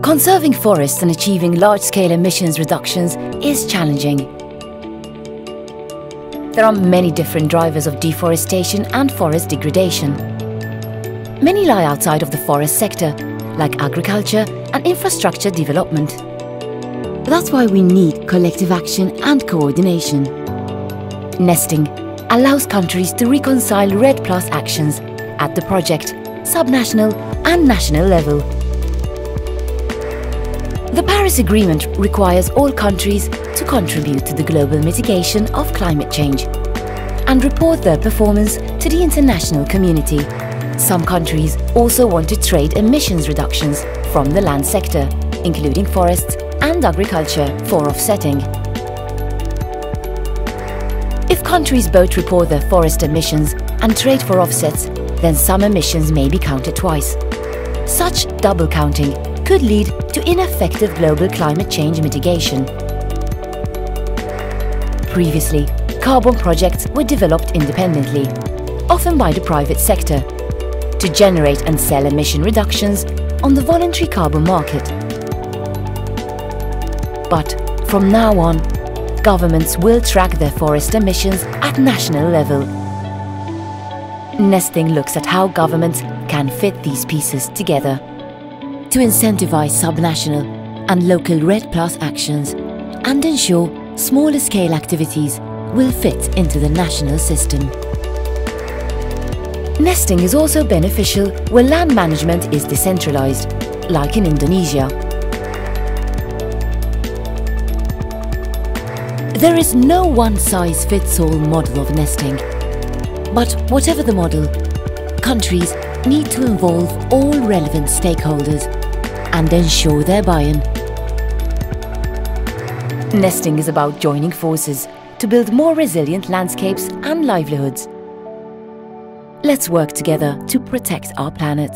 Conserving forests and achieving large-scale emissions reductions is challenging. There are many different drivers of deforestation and forest degradation. Many lie outside of the forest sector, like agriculture and infrastructure development. That's why we need collective action and coordination. Nesting allows countries to reconcile REDD+ actions at the project, subnational and national level. The Paris Agreement requires all countries to contribute to the global mitigation of climate change and report their performance to the international community. Some countries also want to trade emissions reductions from the land sector, including forests and agriculture, for offsetting. If countries both report their forest emissions and trade for offsets, then some emissions may be counted twice. Such double counting could lead to ineffective global climate change mitigation. Previously, carbon projects were developed independently, often by the private sector, to generate and sell emission reductions on the voluntary carbon market. But from now on, governments will track their forest emissions at national level. Nesting looks at how governments can fit these pieces together to incentivize subnational and local REDD+ actions and ensure smaller scale activities will fit into the national system. Nesting is also beneficial where land management is decentralized, like in Indonesia. There is no one-size-fits-all model of nesting. But whatever the model, countries need to involve all relevant stakeholders and ensure their buy-in. Nesting is about joining forces to build more resilient landscapes and livelihoods. Let's work together to protect our planet.